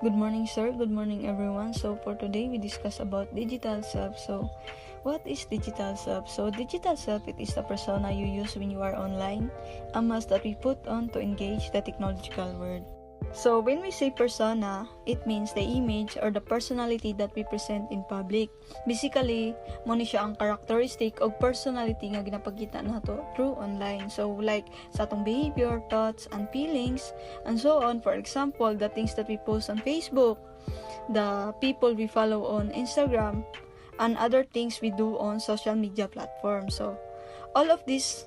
Good morning, sir. Good morning, everyone. So for today, we discuss about digital self. So what is digital self? So digital self, it is the persona you use when you are online, a mask that we put on to engage the technological world. So when we say persona, it means the image or the personality that we present in public. Basically, mo ni siya ang characteristic o personality nga ginapakita nato through online. So like sa atong behavior, thoughts, and feelings, and so on. For example, the things that we post on Facebook, the people we follow on Instagram, and other things we do on social media platforms. So all of this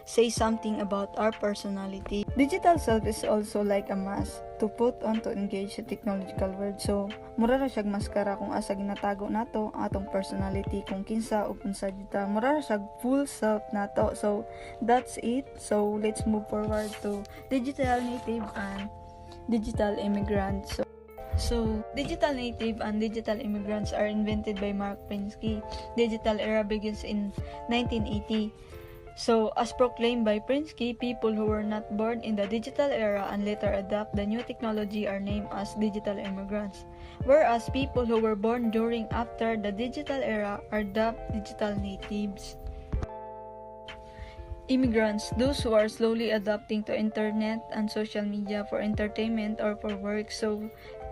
say something about our personality. Digital self is also like a mask to put on to engage the technological world. So, mura ra siyag maskara kung asa ginatago nato ang atong personality, kung kinsa o unsa dita. Mura ra siyag full self nato. So, that's it. So, let's move forward to digital native and digital immigrants. So, digital native and digital immigrants are invented by Mark Prensky. Digital era begins in 1980. So, as proclaimed by Prensky, people who were not born in the digital era and later adopt the new technology are named as digital immigrants, whereas people who were born during after the digital era are dubbed digital natives. Immigrants, those who are slowly adapting to internet and social media for entertainment or for work. So,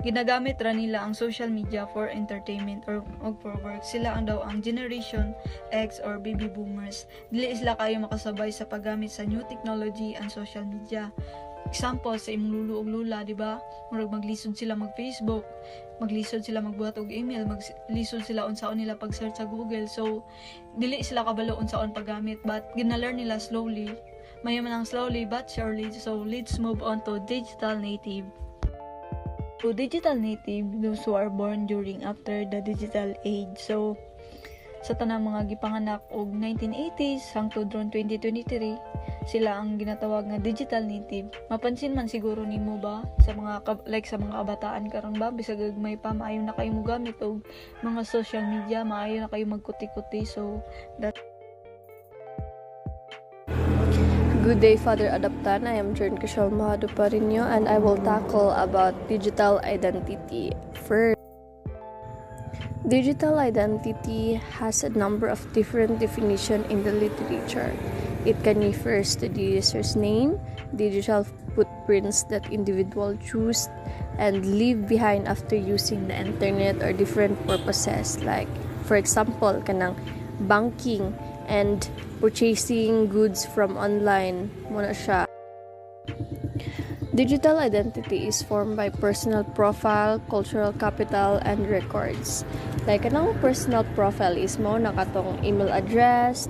ginagamit ra nila ang social media for entertainment or for work. Sila ang daw ang Generation X or baby boomers. Dili sila kayo makasabay sa paggamit sa new technology and social media. Example, sa imong lulu ug lula, di ba? Murag maglisod sila mag-Facebook, maglisod sila magbuhat og email, maglisod sila unsaon nila pag-search sa Google. So, dili sila kabalo unsaon paggamit, but gina-learn nila slowly. Mayaman ang slowly but surely. So, let's move on to digital native. So, digital native, those who are born during after the digital age. So, sa tanang mga gipanganak og 1980s hangtod ron 2023, sila ang ginatawag nga digital native. Mapansin man siguro nimo ba sa mga sa mga kabataan karon ba, bisag may pa maayo na kayo mo gamit og mga social media, maayo na kayo magkuti-kuti. So that. Good day, Father Adaptan. I am Jern Kishal Mahaduparinyo and I will tackle about digital identity. First, digital identity has a number of different definitions in the literature. It can refer to the user's name, digital footprints that individual choose and leave behind after using the internet or different purposes, like, for example, kanang banking and purchasing goods from online. Muna siya. Digital identity is formed by personal profile, cultural capital, and records. Like, anong personal profile is mo nakatong email address,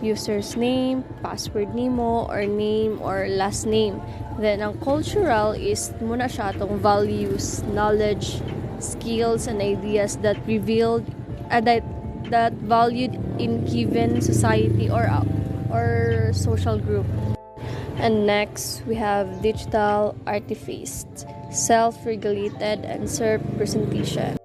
user's name, password nimo, or name or last name. Then, ang cultural is muna siya atong values, knowledge, skills, and ideas that revealed that valued in given society or social group. And next, we have digital artifice, self-regulated and self-presentation.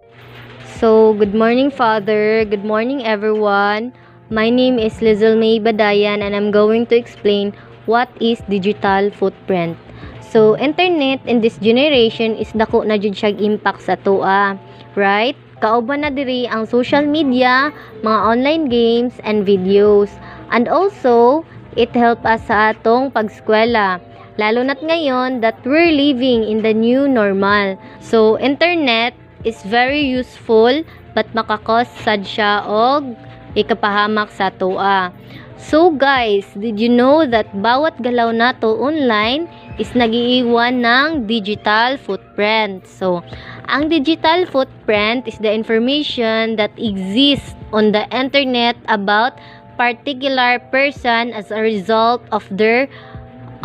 So, good morning, Father. Good morning, everyone. My name is Lizel May Badayan and I'm going to explain what is digital footprint. So, internet in this generation is dako na jud siyang impact sa toa, right? Kauban na diri ang social media, mga online games and videos. And also, it help us sa atong pagskwela. Lalo na't ngayon that we're living in the new normal. So, internet is very useful but makakos sad siya og ikapahamak sa toa. So guys, did you know that bawat galaw nato online is nagiiwan ng digital footprint? So, ang digital footprint is the information that exists on the internet about particular person as a result of their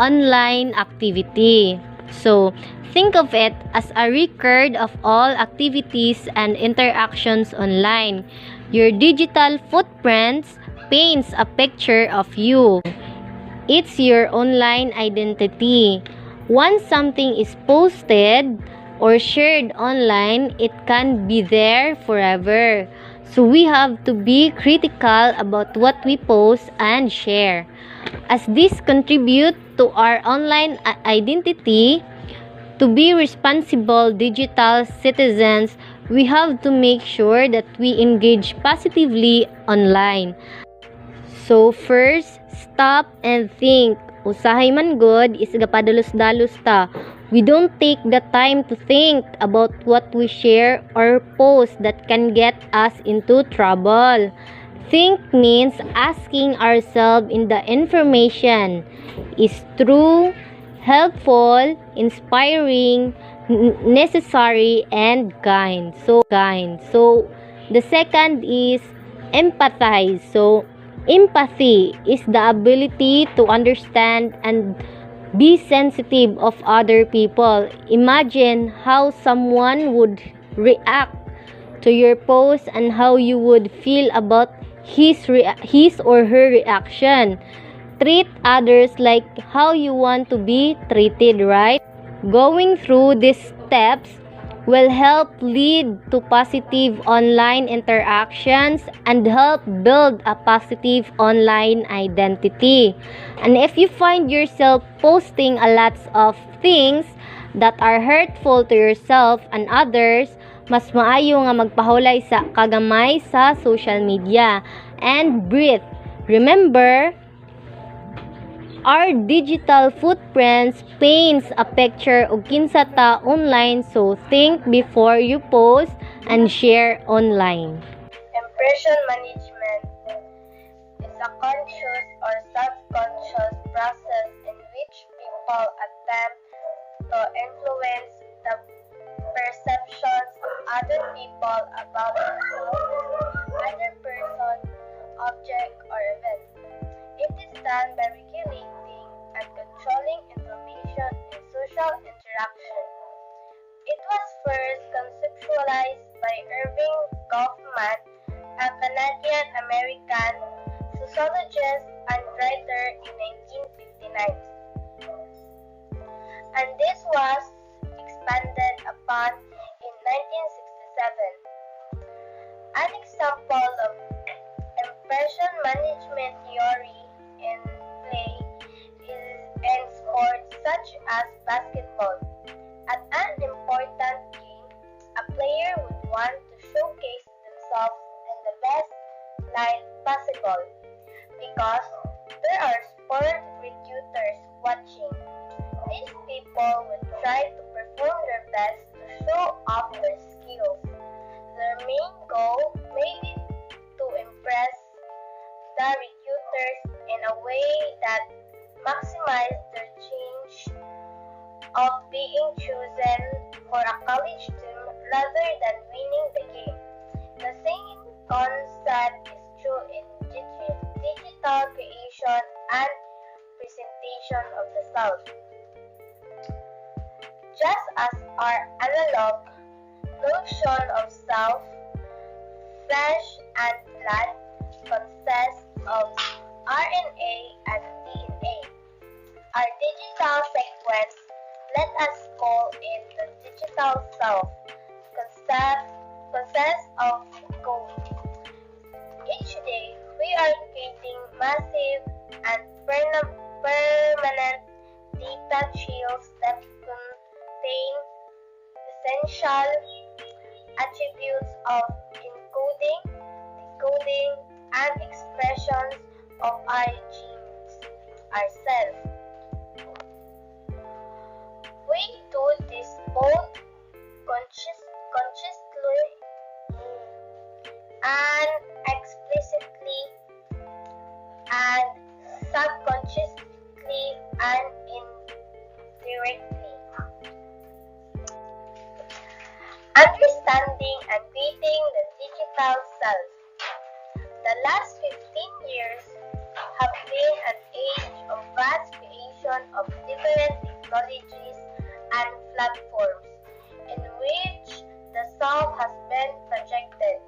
online activity. So, think of it as a record of all activities and interactions online. Your digital footprints paints a picture of you. It's your online identity. Once something is posted or shared online, it can be there forever. So we have to be critical about what we post and share, as this contribute to our online identity. to be responsible digital citizens, we have to make sure that we engage positively online. So first, stop and think. Usahay man good is gapadalos-dalos ta. We don't take the time to think about what we share or post that can get us into trouble. Think means asking ourselves in the information is true, helpful, inspiring, necessary, and kind. So the second is empathize. So empathy is the ability to understand and be sensitive of other people. Imagine how someone would react to your post and how you would feel about his or her reaction. Treat others like how you want to be treated, right? Going through these steps will help lead to positive online interactions and help build a positive online identity. And if you find yourself posting a lot of things that are hurtful to yourself and others, mas maayo nga magpahulay sa kagamay sa social media. And breathe. Remember, our digital footprints paints a picture og kinsa ta online, so think before you post and share online. Impression management is a conscious or subconscious process in which people attempt to influence the perceptions of other people about themselves, other person, object, or event. It is done by regulating and controlling information in social interaction. It was first conceptualized by Irving Goffman, a Canadian-American sociologist and writer in 1959. And this was expanded upon in 1967. An example of impression management theory in play is in sports such as basketball. At an important game, a player would want to showcase themselves in the best light possible because there are sport recruiters watching. These people would try to perform their best to show off their skills. Their main goal may be to impress the recruiters in a way that maximizes their chance of being chosen for a college team rather than winning the game. The same concept is true in digital creation and presentation of the self. Just as our analog notion of self, flesh and blood, consists of RNA and DNA, our digital sequence, let us call it the digital self, consists of code. Each day, we are creating massive and permanent data trails that contain essential attributes of encoding, decoding, and expressions of our genes, ourselves. We do this both consciously and explicitly, and subconsciously and indirectly. Understanding and creating the digital self. The last 15 years have been an age of vast creation of different technologies and platforms in which the self has been projected.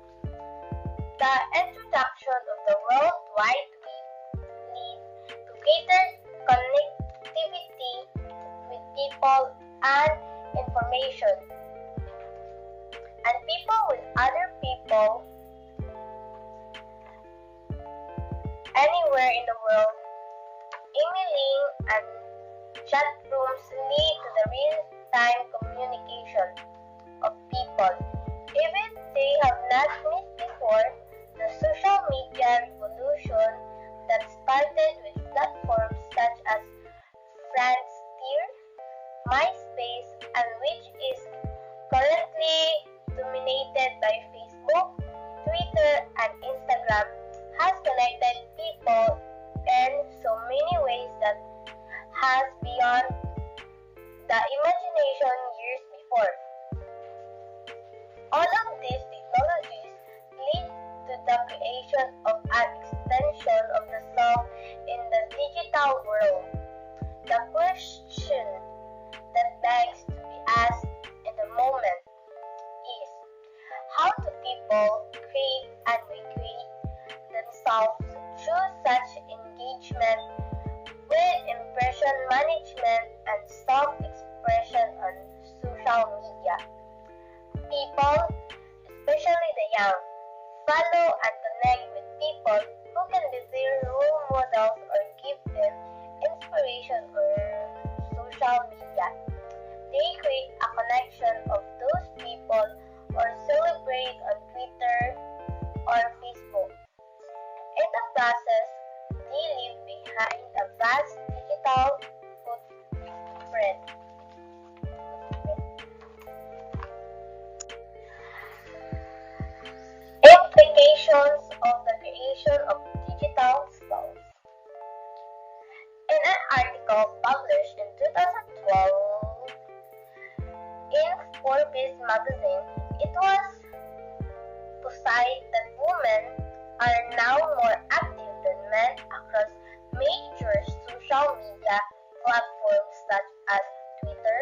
The introduction of the World Wide Web lead to greater connectivity with people and information, and people with other people anywhere in the world. Emailing and chat rooms lead to the real-time communication of people. Even they have not met before, the social media revolution that started with platforms such as Friendster, MySpace, and which is currently dominated by Facebook, Twitter, and Instagram, has connected people in so many ways that has beyond the imagination years before. All of these technologies lead to the creation of an extension of the self in the digital world. The question that begs to be asked in the moment is, how do people create and recreate themselves through such engagement with impression management and self-expression on social media? People, especially the young, follow and connect with people who can be their role models or give them inspiration on social media. They create a connection of those people or celebrate on Twitter or Facebook. In the process, they leave behind a vast digital footprint. Implications of the creation of digital selves. In an article published in 2012 in Forbes magazine, it was to cite that women are now more active than men across major social media platforms such as Twitter,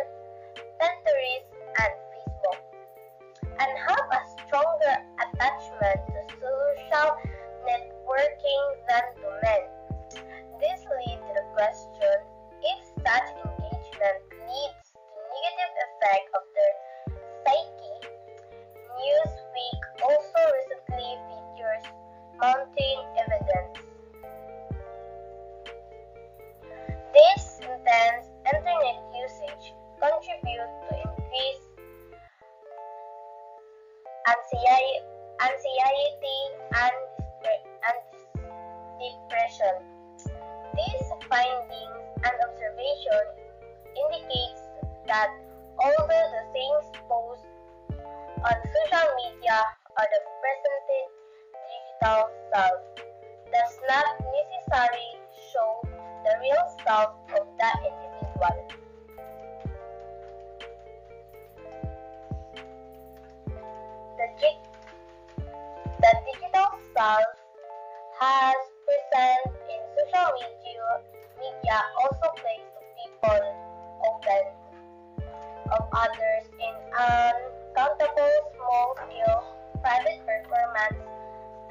Pinterest, and Facebook, and have a stronger attachment to social networking than to men. This leads to the question if such engagement leads to negative effect of their psyche. Newsweek also recently features mounting evidence. This intense internet usage contributes to increased anxiety and depression. These findings and observation indicates that although the things posted on social media are the presented digital self, does not necessarily show the real self of that individual. The digital self has present in social media also plays to people open of others in uncountable small-scale private performance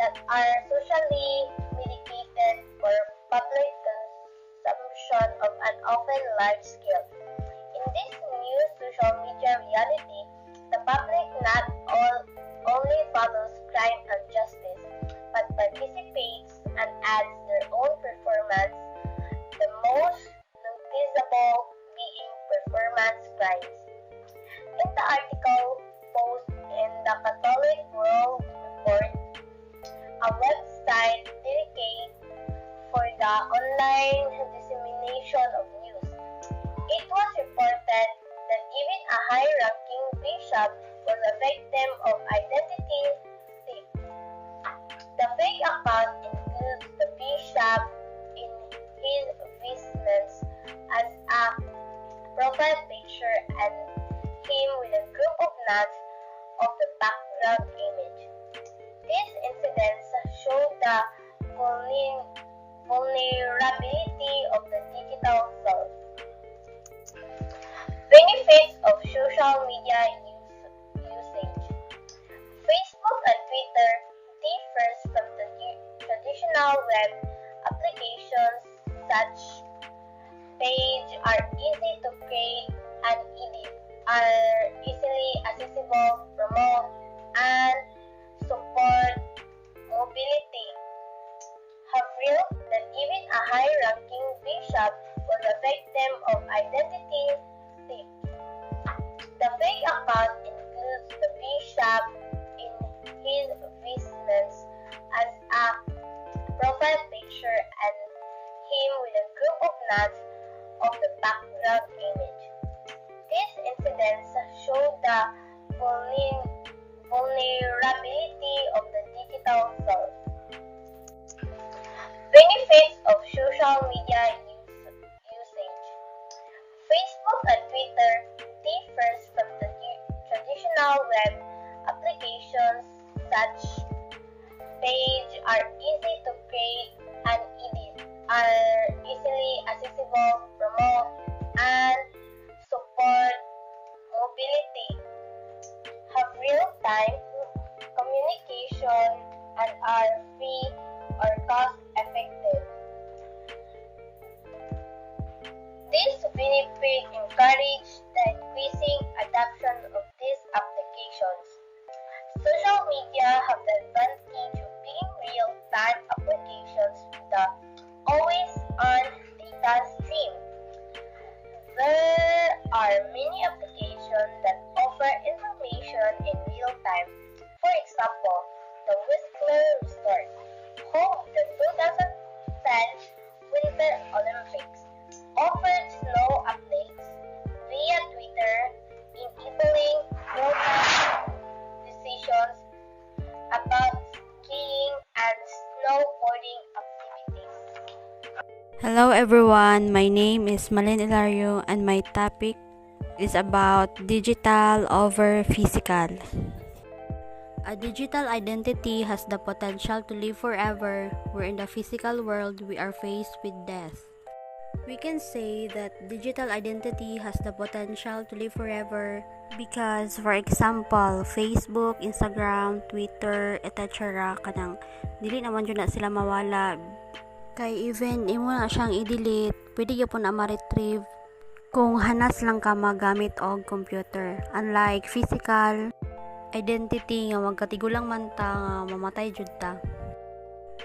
that are socially mediated for public consumption of an often large scale. In this new social media reality, the public not only follows crime and justice, but participates and adds their own performance, the most noticeable being performance crimes. In the article posted in the Catholic World Report, a website dedicated for the online dissemination of news, it was reported that even a high-ranking bishop was a victim of identity theft. The fake account includes the bishop in his vestments as a profile picture and him with a group of nuns of the background image. These incidents show the vulnerability of the digital self. Benefits of social media usage. Facebook and Twitter differs from the traditional web applications. Such pages are easy to create and edit, are easily accessible, promote, and support mobility. Have revealed that even a high-ranking bishop was a victim of identity theft. account includes the bishop in his vestments as a profile picture and him with a group of nuns of the background image. These incidents show the vulnerability of the digital soul. Benefits of social media usage. Facebook and Twitter differs from the traditional web applications. Such pages are easy to create and edit, are easily accessible, promote, and support mobility, have real-time communication, and are free or cost-effective. This benefit encourage the increasing adoption of these applications. Social media have the advantage of being real-time applications with the always-on data stream. There are many applications that offer information in real time. For example, the Whistler Resort, home to the 2010 Winter Olympics, offered snow updates via Twitter, enabling real-time decisions about skiing and snowboarding activities. Hello everyone, my name is Malin Ilario and my topic is about digital over physical. A digital identity has the potential to live forever, where in the physical world we are faced with death. We can say that digital identity has the potential to live forever because, for example, Facebook, Instagram, Twitter, etc. kanang dili naman jud na sila mawala. Kay even imo na siyang i-delete, pwede gyapon na ma-retrieve kung hanas lang ka magamit og computer. Unlike physical identity nga magkatigulang man ta nga mamatay jud ta.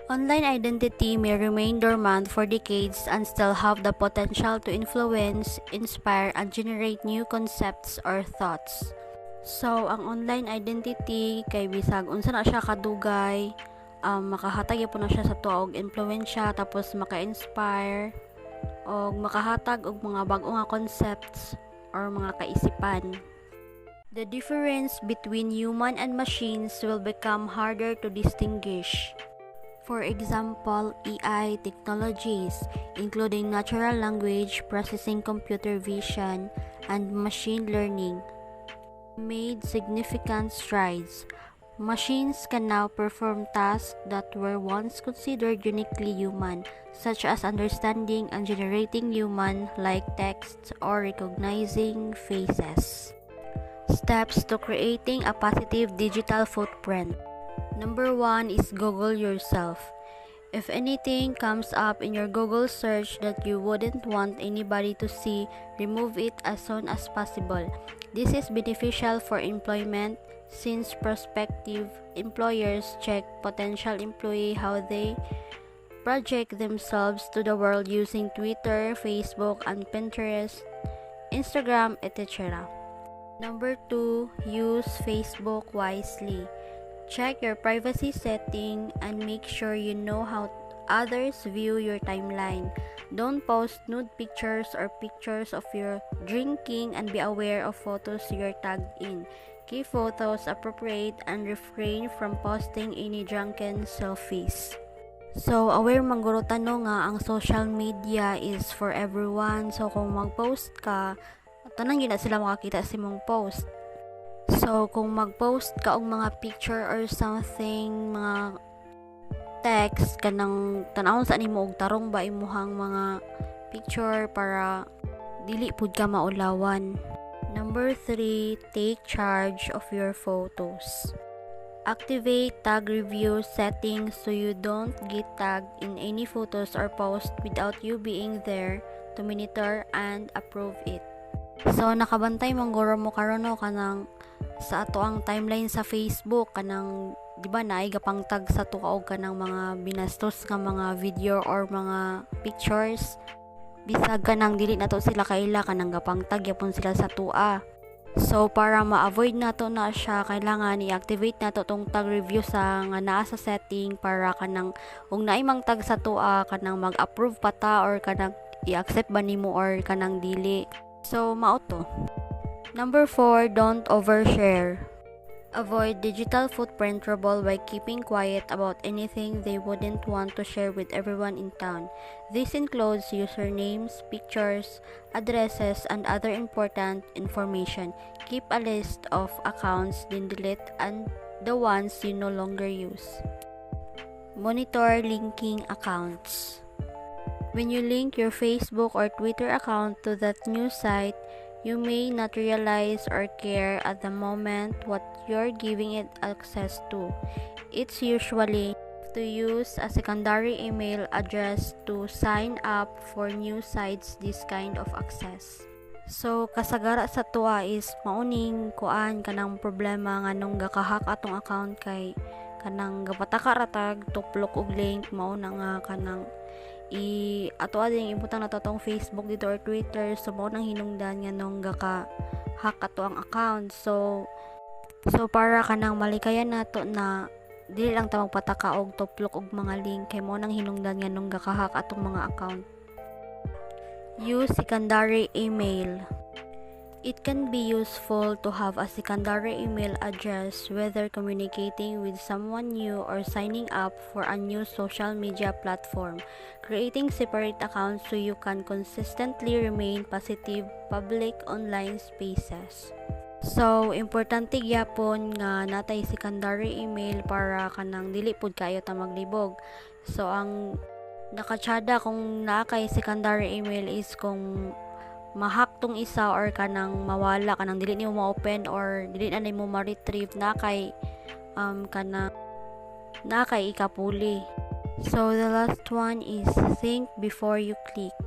Online identity may remain dormant for decades and still have the potential to influence, inspire, and generate new concepts or thoughts. So, ang online identity kay bisag unsa na siya kadugay, makahatag po na siya sa tuwa og influensya, tapos maka-inspire og makahatag og mga bag-o nga concepts or mga kaisipan. The difference between human and machines will become harder to distinguish. For example, AI technologies, including natural language processing, computer vision, and machine learning, made significant strides. Machines can now perform tasks that were once considered uniquely human, such as understanding and generating human-like texts or recognizing faces. Steps to creating a positive digital footprint. Number 1 is Google yourself. If anything comes up in your Google search that you wouldn't want anybody to see, remove it as soon as possible. This is beneficial for employment since prospective employers check potential employee how they project themselves to the world using Twitter, Facebook, and Pinterest, Instagram, etc. Number 2, use Facebook wisely. Check your privacy setting and make sure you know how others view your timeline. Don't post nude pictures or pictures of your drinking, and be aware of photos you're tagged in. Keep photos appropriate and refrain from posting any drunken selfies. So, aware man guro tano nga ang social media is for everyone. So, kung mag-post ka, tanang yun na sila makakita sa mong post. So, kung mag-post ka og mga picture or something, mga text, kanang tanawon sa nimo og tarong ba imuhang mga picture para dili pud ka maulawan. Number 3, take charge of your photos. Activate tag review settings so you don't get tagged in any photos or post without you being there to monitor and approve it. So, nakabantay mangguro mo karon no kanang sa ato ang timeline sa Facebook kanang di ba naay gapang tag sa tukaog kanang mga binastos nga mga video or mga pictures bisag kanang dili nato sila kaila kanang gapang tag yapon sila sa tua. So para ma-avoid nato na siya, kailangan i-activate nato tong tag review sa nga naa sa setting para kanang ug naay mang tag sa tuwa kanang mag-approve pa ta or kanang i-accept ba nimo or kanang dili. So mao to. Number 4, don't overshare. Avoid digital footprint trouble by keeping quiet about anything they wouldn't want to share with everyone in town. This includes usernames, pictures, addresses, and other important information. Keep a list of accounts, then delete and the ones you no longer use. Monitor linking accounts. When you link your Facebook or Twitter account to that news site, you may not realize or care at the moment what you're giving it access to. It's usually to use a secondary email address to sign up for news sites this kind of access. So kasagara sa tuwa is mauning kuan kanang problema nganong gakahak atong account kay kanang gapataka ratag tuplok og link mao na nga kanang ato ading ibutang na tong Facebook dito or Twitter, so mao nang hinungdan nga nung gaka hack ato ang account. So para kanang malikayan nato na dili lang ta magpataka og tuplok og mga link kay mao nang hinungdan nga nung gaka hack atong mga account. Use secondary email. It can be useful to have a secondary email address whether communicating with someone new or signing up for a new social media platform. Creating separate accounts so you can consistently remain positive public online spaces. So, importante gyapon nga natay secondary email para kanang dili pud kayo ta maglibog. So, ang nakatsada kung naa kay secondary email is kung ma-hack tong isa or kanang mawala kanang dili nimo ma-open or dili na nimo ma-retrieve na kay ikapuli. So the last one is think before you click.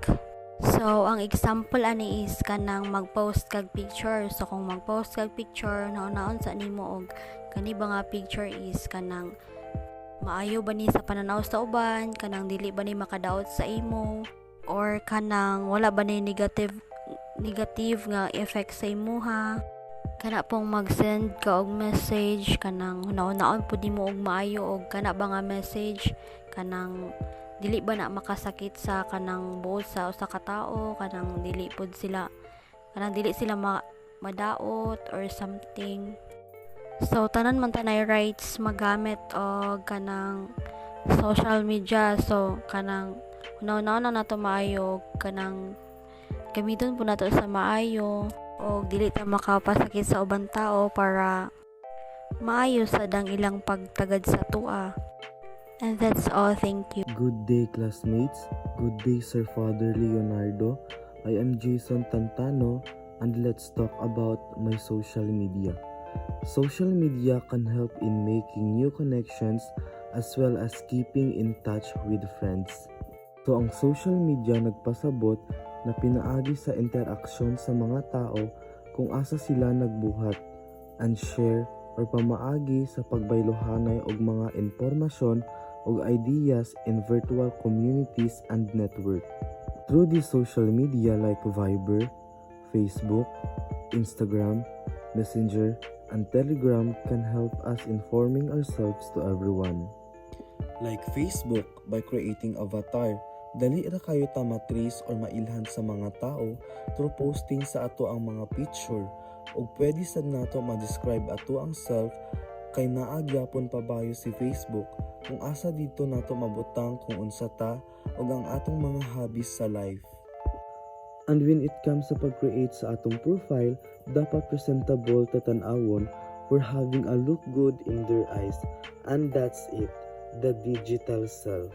So ang example ani is kanang mag-post kag picture. So kung mag-post kag picture naon sa nimo og kani ba nga picture is kanang maayo ba ni sa pananaw sa uban, kanang dili ba ni makadaot sa imo, or kanang wala ba ni negative nga effect sa imuha, kana pong mag-send ka og message kanang hunaon-naon pud nimo og maayo og kana ba nga message kanang dili ba na makasakit sa kanang buot sa usa ka tawo, kanang dili sila madaot or something. So tanan man tanay rights magamit og kanang social media, so kanang hunaon-naon na nato maayo kanang gamiton po nato sa maayo o dili ta makapasakit sa ubang tao para maayo sa dang ilang pagtagad sa tua. And that's all. Thank you. Good day, classmates. Good day, Sir Father Leonardo. I am Jason Tantano, and let's talk about my social media. Social media can help in making new connections as well as keeping in touch with friends. So ang social media nagpasabot na pinaagi sa interaksyon sa mga tao kung asa sila nagbuhat and share or pamaagi sa pagbaylohanay og mga impormasyon og ideas in virtual communities and network. Through these social media like Viber, Facebook, Instagram, Messenger, and Telegram can help us informing ourselves to everyone. Like Facebook, by creating avatar, dali ra kayo ta matrace or mailhan sa mga tao through posting sa ato ang mga picture, ug pwede sad nato ma-describe ato ang self kay naa gyapon pabayo si Facebook kung asa dito nato mabutang kung unsa ta ug ang atong mga hobbies sa life. And when it comes sa pag-create sa atong profile, dapat presentable ta tan-awon for having a look good in their eyes, and that's it, the digital self.